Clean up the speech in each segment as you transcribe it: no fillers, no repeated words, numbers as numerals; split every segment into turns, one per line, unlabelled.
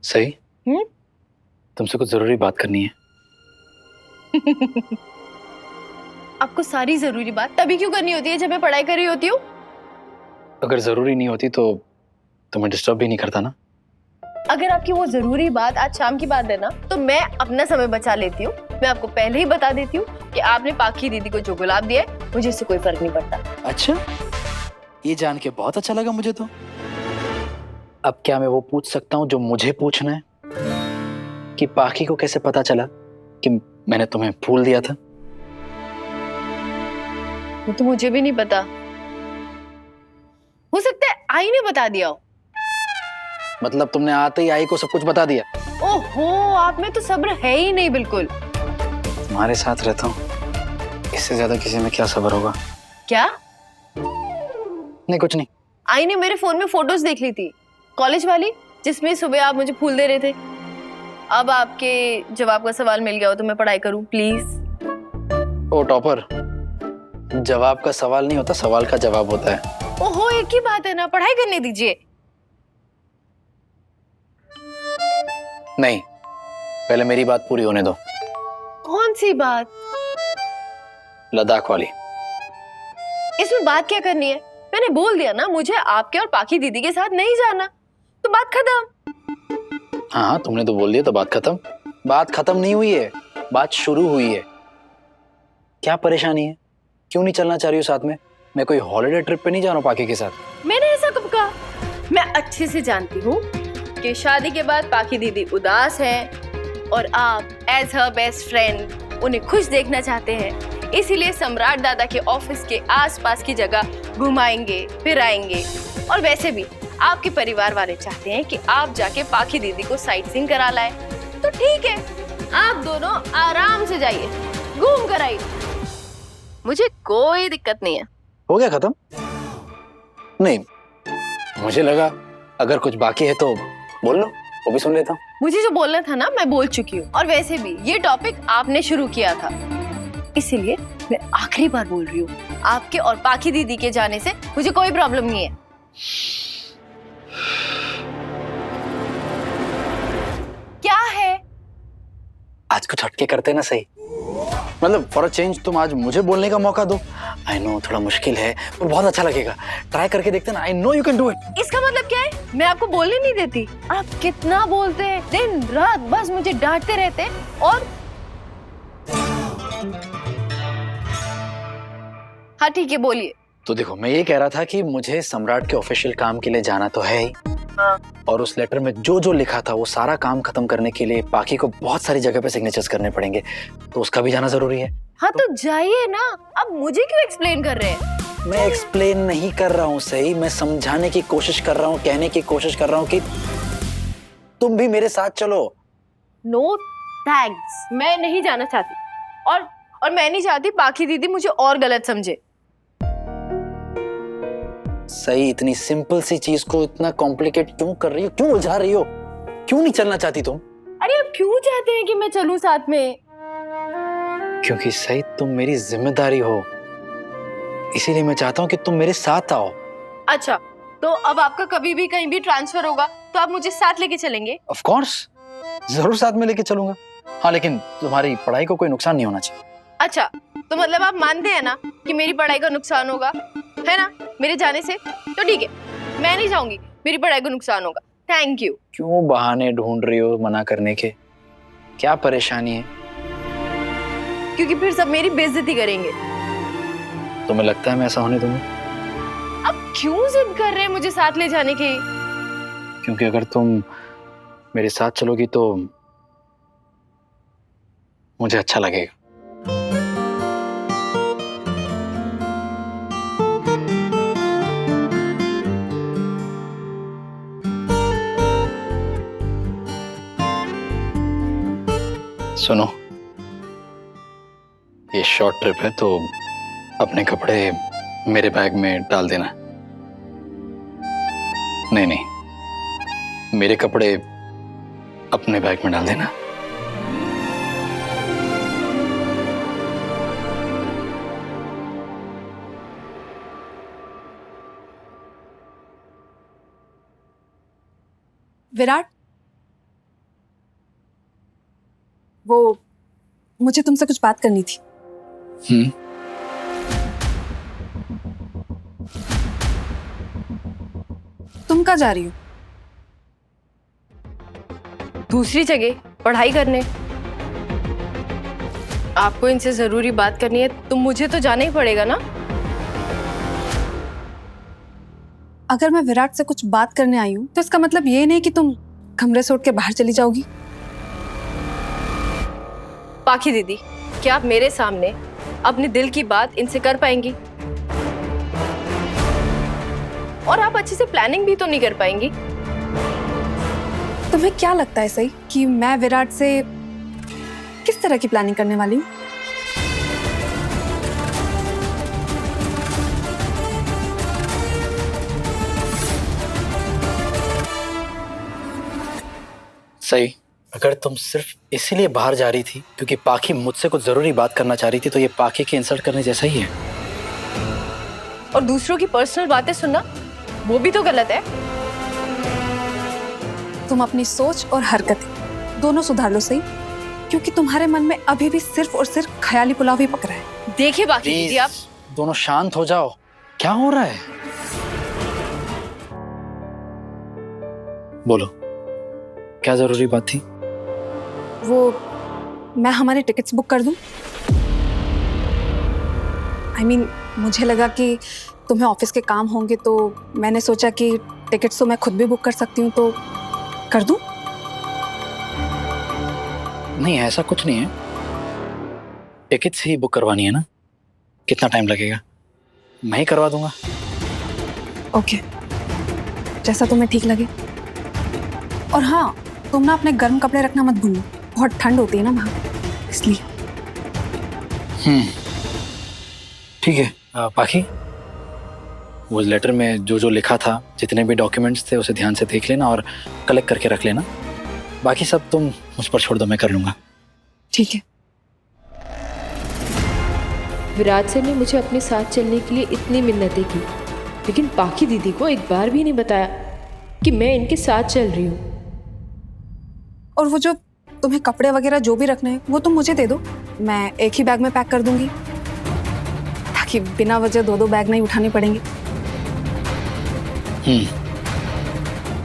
सही,
हम्म।
तुमसे कुछ जरूरी बात करनी है।
आपको सारी जरूरी बात तभी क्यों करनी होती है जब मैं पढ़ाई कर रही होती हूँ?
अगर जरूरी नहीं होती तो तुम्हें डिस्टर्ब भी नहीं करता ना।
अगर आपकी वो जरूरी बात आज शाम की बात है ना, तो मैं अपना समय बचा लेती हूँ। मैं आपको पहले ही बता देती हूँ कि आपने पाखी दीदी को जो गुलाब दिया है, मुझे इससे कोई फर्क नहीं पड़ता।
अच्छा, ये जान के बहुत अच्छा लगा मुझे तो। अब क्या मैं वो पूछ सकता हूँ जो मुझे पूछना है कि पाखी को कैसे पता चला कि मैंने तुम्हें फूल दिया था?
वो तो मुझे भी नहीं पता, हो सकता है आई ने बता दिया हो।
मतलब तुमने आते ही आई को सब कुछ बता दिया?
ओहो, आप में तो सब्र है ही नहीं बिल्कुल।
तुम्हारे साथ रहता हूँ, इससे ज्यादा किसी में क्या सब्र होगा?
क्या?
नहीं, कुछ नहीं।
आई ने मेरे फोन में फोटोज देख ली थी, कॉलेज वाली, जिसमें सुबह आप मुझे फूल दे रहे थे। अब आपके जवाब का सवाल मिल गया हो तो मैं पढ़ाई करूं प्लीज।
ओ टॉपर, जवाब का सवाल नहीं होता, सवाल का जवाब होता है।
ओहो, एक ही बात है ना, पढ़ाई करने दीजिए।
नहीं, पहले मेरी बात पूरी होने दो।
कौन सी बात?
लद्दाख वाली।
इसमें बात क्या करनी है? मैंने बोल दिया ना, मुझे आपके और पाखी दीदी के साथ नहीं जाना, तो बात खत्म।
हाँ हाँ, तुमने तो बोल दिया तो बात खत्म। बात खत्म नहीं हुई है, बात शुरू हुई है। क्या परेशानी है? क्यों नहीं चलना चाह रही हो साथ में? मैं कोई हॉलिडे ट्रिप पे नहीं जा रहा हूँ पाखी के साथ।
मैंने ऐसा कब कहा? मैं अच्छे से जानती हूँ कि शादी के बाद पाखी दीदी उदास है और आप एज हर बेस्ट फ्रेंड उन्हें खुश देखना चाहते हैं, इसीलिए सम्राट दादा के ऑफिस के आसपास की जगह घुमाएंगे फिराएंगे। और वैसे भी आपके परिवार वाले चाहते हैं कि आप जाके पाखी दीदी को साइट सीइंग करा लाए, तो ठीक है, आप दोनों आराम से जाइए, घूम कर आइए, मुझे कोई दिक्कत नहीं है।
हो गया खत्म? नहीं, मुझे लगा अगर कुछ बाकी है तो बोल लो, वो भी सुन लेता हूँ।
मुझे जो बोलना था ना, मैं बोल चुकी हूँ। और वैसे भी ये टॉपिक आपने शुरू किया था, इसीलिए मैं आखिरी बार बोल रही हूँ, आपके और पाखी दीदी के जाने से मुझे कोई प्रॉब्लम नहीं है। क्या है?
आज कुछ हटके करते ना सही, मतलब फॉर अ चेंज तुम आज मुझे बोलने का मौका दो। आई नो थोड़ा मुश्किल है पर बहुत अच्छा लगेगा, ट्राई करके देखते ना। I know you can do it.
इसका मतलब क्या है? मैं आपको बोलने नहीं देती? आप कितना बोलते हैं, दिन रात बस मुझे डांटते रहते हैं। और हाँ ठीक है, बोलिए।
तो देखो, मैं ये कह रहा था कि मुझे सम्राट के ऑफिशियल काम के लिए जाना तो है ही।
हाँ।
और उस लेटर में जो जो लिखा था वो सारा काम खत्म करने के लिए पाखी को बहुत सारी जगह पे सिग्नेचर्स करने पड़ेंगे, तो उसका भी जाना जरूरी है।
हाँ तो जाइए ना, अब मुझे क्यों एक्सप्लेन कर रहे हैं?
मैं एक्सप्लेन नहीं कर रहा हूँ सही, मैं समझाने की कोशिश कर रहा हूँ, कहने की कोशिश कर रहा हूँ कि तुम भी मेरे साथ चलो।
नो थैंक्स, मैं नहीं जाना चाहती। और मैं नहीं चाहती पाखी दीदी मुझे और गलत समझे।
सही, इतनी सिंपल सी चीज को इतना कॉम्प्लिकेट क्यों कर रही हो, क्यों उलझा रही हो? क्यों नहीं चलना चाहती तुम?
अरे आप क्यों चाहते हैं कि मैं चलूं साथ में?
क्योंकि सही तुम मेरी जिम्मेदारी हो, इसीलिए मैं चाहता हूँ कि तुम मेरे साथ आओ।
अच्छा, तो अब आपका कभी भी कहीं भी ट्रांसफर होगा तो आप मुझे साथ लेके चलेंगे?
ऑफ कोर्स, जरूर साथ में लेके चलूंगा। हाँ, लेकिन तुम्हारी पढ़ाई को कोई नुकसान नहीं होना चाहिए।
अच्छा, तो मतलब आप मानते हैं ना कि मेरी पढ़ाई का नुकसान होगा, है ना, मेरे जाने से? तो ठीक है, मैं नहीं जाऊंगी, मेरी पढ़ाई को नुकसान होगा। Thank you.
क्यों बहाने ढूंढ रही हो मना करने के? क्या परेशानी है?
क्योंकि फिर सब मेरी बेइज्जती करेंगे।
तुम्हें लगता है मैं ऐसा होने दूंगा?
अब क्यों जिद कर रहे हैं मुझे साथ ले जाने की?
क्योंकि अगर तुम मेरे साथ चलोगी तो मुझे अच्छा लगेगा। सुनो, ये शॉर्ट ट्रिप है तो अपने कपड़े मेरे बैग में डाल देना। नहीं नहीं, मेरे कपड़े अपने बैग में डाल देना।
विराट, वो मुझे तुमसे कुछ बात करनी थी। तुम कहाँ जा रही हो?
दूसरी जगह पढ़ाई करने। आपको इनसे जरूरी बात करनी है तो मुझे तो जाना ही पड़ेगा ना।
अगर मैं विराट से कुछ बात करने आई हूँ तो इसका मतलब ये नहीं कि तुम कमरे से उठ के बाहर चली जाओगी।
पाखी दीदी, क्या आप मेरे सामने अपने दिल की बात इनसे कर पाएंगी? और आप अच्छे से प्लानिंग भी तो नहीं कर पाएंगी।
तुम्हें क्या लगता है सही कि मैं विराट से किस तरह की प्लानिंग करने वाली हूँ?
सही, अगर तुम सिर्फ इसीलिए बाहर जा रही थी क्योंकि पाखी मुझसे कुछ जरूरी बात करना चाह रही थी तो ये पाखी के इंसल्ट करने जैसा ही है।
और दूसरों की पर्सनल बातें सुनना वो भी तो गलत है।
तुम अपनी सोच और हरकतें दोनों सुधार लो सही, क्योंकि तुम्हारे मन में अभी भी सिर्फ और सिर्फ ख्याली पुलाव ही पक रहा है।
देखिए पाखी दीदी, आप
दोनों शांत हो जाओ। क्या हो रहा है? बोलो, क्या जरूरी बात थी?
वो मैं हमारे टिकट्स बुक कर दूं? I mean, मुझे लगा कि तुम्हें ऑफिस के काम होंगे तो मैंने सोचा कि टिकट्स तो मैं खुद भी बुक कर सकती हूँ, तो कर दूं?
नहीं, ऐसा कुछ नहीं है। टिकट्स ही बुक करवानी है ना? कितना टाइम लगेगा? मैं ही करवा दूंगा।
ओके, जैसा तुम्हें ठीक लगे। और हाँ, तुम ना अपने गर्म कपड़े रखना मत भूलना, बहुत ठंड होती है ना वहाँ, इसलिए।
ठीक है। पाखी, वो लेटर में जो जो लिखा था, जितने भी डॉक्यूमेंट्स थे उसे ध्यान से देख लेना और कलेक्ट करके रख लेना। बाकी सब तुम मुझ पर छोड़ दो, मैं कर लूंगा।
ठीक है।
विराट सर ने मुझे अपने साथ चलने के लिए इतनी मिन्नतें की, लेकिन पाखी दीदी को एक बार भी नहीं बताया कि मैं इनके साथ चल रही हूँ।
और वो जो तुम्हें कपड़े वगैरह जो भी रखने हैं वो तुम मुझे दे दो, मैं एक ही बैग में पैक कर दूंगी, ताकि बिना वजह दो बैग नहीं उठाने पड़ेंगे।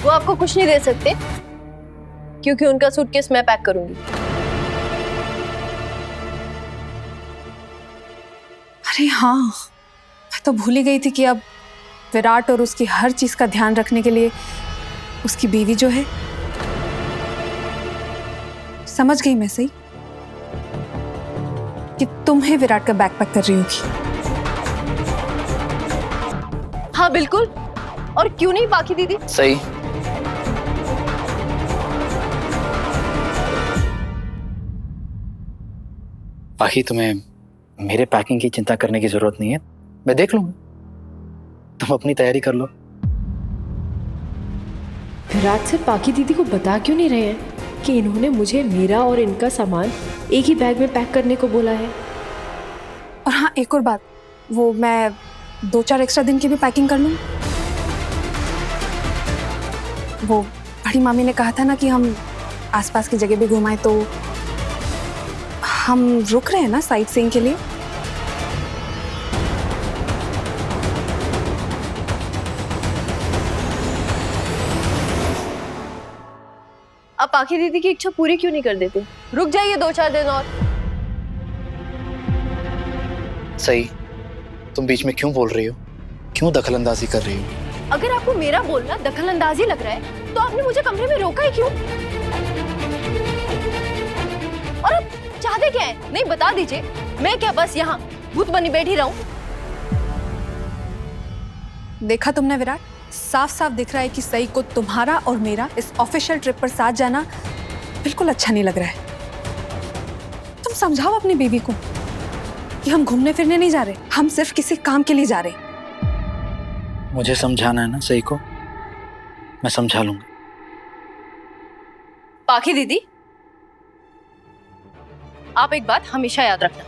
वो आपको कुछ नहीं दे सकते क्योंकि उनका सूटकेस मैं पैक करूंगी।
अरे हाँ, मैं तो भूल ही गई थी कि अब विराट और उसकी हर चीज का ध्यान रखने के लिए उसकी बीवी जो है। समझ गई मैं सही कि तुम्हें विराट का बैग पैक कर रही होगी।
हाँ बिल्कुल, और क्यों नहीं पाखी दीदी?
सही। पाखी, तुम्हें मेरे पैकिंग की चिंता करने की जरूरत नहीं है, मैं देख लूंगा। तुम अपनी तैयारी कर लो।
विराट सर पाखी दीदी को बता क्यों नहीं रहे हैं कि इन्होंने मुझे मेरा और इनका सामान एक ही बैग में पैक करने को बोला है?
और हाँ, एक और बात, वो मैं 2-4 एक्स्ट्रा दिन की भी पैकिंग कर लूँ। वो बड़ी मामी ने कहा था ना कि हम आसपास की जगह भी घुमाएं, तो हम रुक रहे हैं ना साइट सीइंग के लिए।
आप पाखी दीदी की इच्छा पूरी क्यों नहीं कर देते? रुक जाइए 2-4 दिन और।
सही, तुम बीच में क्यों बोल रही हो? क्यों दखलंदाजी कर रही हो?
अगर आपको मेरा बोलना दखलंदाजी लग रहा है तो आपने मुझे कमरे में रोका ही क्यों? और आप चाहते क्या है? नहीं बता दीजिए। मैं क्या बस यहाँ भूत बनी बैठी रहूं?
देखा तुमने विराट, साफ साफ दिख रहा है कि सई को तुम्हारा और मेरा इस ऑफिशियल ट्रिप पर साथ जाना बिल्कुल अच्छा नहीं लग रहा है। तुम समझाओ अपनी बीवी को कि हम घूमने फिरने नहीं जा रहे, हम सिर्फ किसी काम के लिए जा रहे।
मुझे समझाना है ना सही को, मैं समझा लूंगा।
पाखी दीदी, आप एक बात हमेशा याद रखना,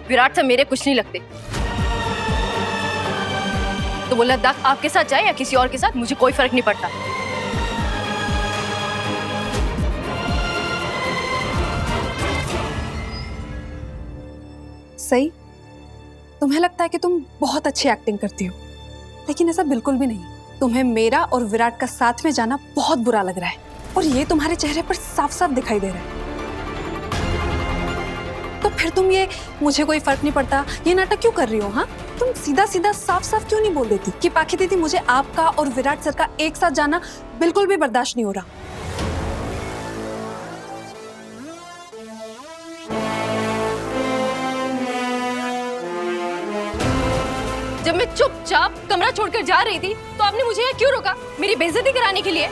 विराट से मेरे कुछ नहीं लगते। तो वो लद्दाख आपके साथ जाए या किसी और के साथ, मुझे कोई फर्क नहीं पड़ता।
सही, तुम्हें लगता है कि तुम बहुत अच्छी एक्टिंग करती हो, लेकिन ऐसा बिल्कुल भी नहीं। तुम्हें मेरा और विराट का साथ में जाना बहुत बुरा लग रहा है, और ये तुम्हारे चेहरे पर साफ साफ दिखाई दे रहा है। तो फिर तुम ये मुझे कोई फर्क नहीं पड़ता ये नाटक क्यों कर रही हो? हाँ, तुम सीधा सीधा साफ साफ क्यों नहीं बोल देती कि पाखी दीदी मुझे आपका और विराट सर का एक साथ जाना बिल्कुल भी बर्दाश्त नहीं हो रहा।
जब मैं चुपचाप कमरा छोड़कर जा रही थी तो आपने मुझे यहाँ क्यों रोका? मेरी बेइज्जती कराने के लिए?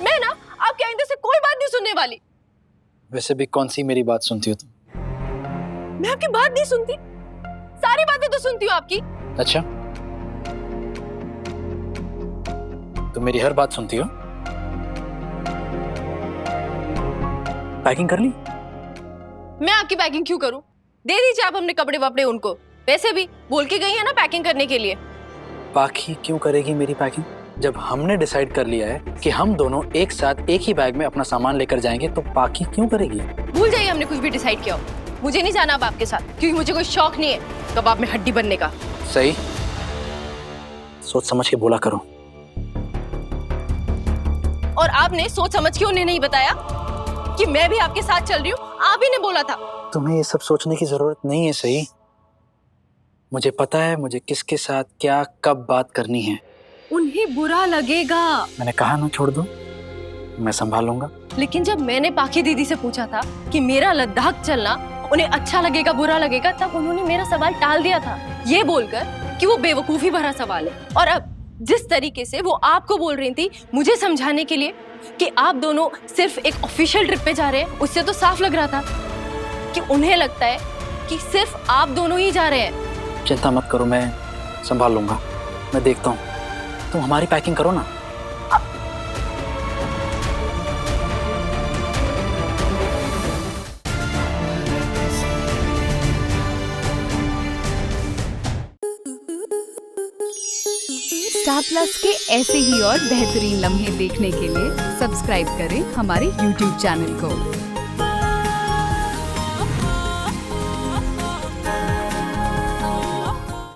मैं ना आपके आइंदे से कोई बात नहीं सुनने वाली।
वैसे भी कौन सी मेरी बात सुनती हो तुम?
मैं आपकी बात नहीं सुनती, सारी बातें तो सुनती हूँ आपकी।
अच्छा, तुम मेरी हर बात सुनती हो? पैकिंग कर ली?
मैं आपकी पैकिंग क्यों करूं? दे दीजिए आप अपने कपड़े वपड़े उनको। वैसे भी बोल के गई है ना पैकिंग करने के लिए।
पाखी क्यों करेगी मेरी पैकिंग? जब हमने डिसाइड कर लिया है कि हम दोनों एक साथ एक ही बैग में अपना सामान लेकर जाएंगे, तो पाखी क्यों करेगी?
भूल जाइए हमने कुछ भी डिसाइड किया हो। मुझे नहीं जाना अब आपके साथ, क्योंकि मुझे कोई शौक नहीं है कबाब में हड्डी बनने का।
सही, सोच समझ के बोला करो।
और आपने सोच समझ के उन्हें नहीं बताया कि मैं भी आपके साथ चल रही हूँ? आप ही ने बोला था।
तुम्हें ये सब सोचने की जरूरत नहीं है। सही, मुझे पता है मुझे किसके साथ क्या कब बात करनी है।
उन्हें बुरा लगेगा।
मैंने कहा ना, छोड़ दो, मैं संभाल लूंगा।
लेकिन जब मैंने पाखी दीदी से पूछा था कि मेरा लद्दाख चलना उन्हें अच्छा लगेगा बुरा लगेगा, तब उन्होंने मेरा सवाल टाल दिया था, ये बोलकर कि वो बेवकूफी भरा सवाल है। और अब जिस तरीके से वो आपको बोल रही थी मुझे समझाने के लिए कि आप दोनों सिर्फ एक ऑफिशियल ट्रिप पे जा रहे हैं, उससे तो साफ लग रहा था कि उन्हें लगता है कि सिर्फ आप दोनों ही जा रहे हैं।
चिंता मत करो, मैं संभाल लूंगा। मैं देखता हूँ, तुम हमारी पैकिंग करो ना।
स्टार प्लस के ऐसे ही और बेहतरीन लम्हे देखने के लिए सब्सक्राइब करें हमारे YouTube चैनल को।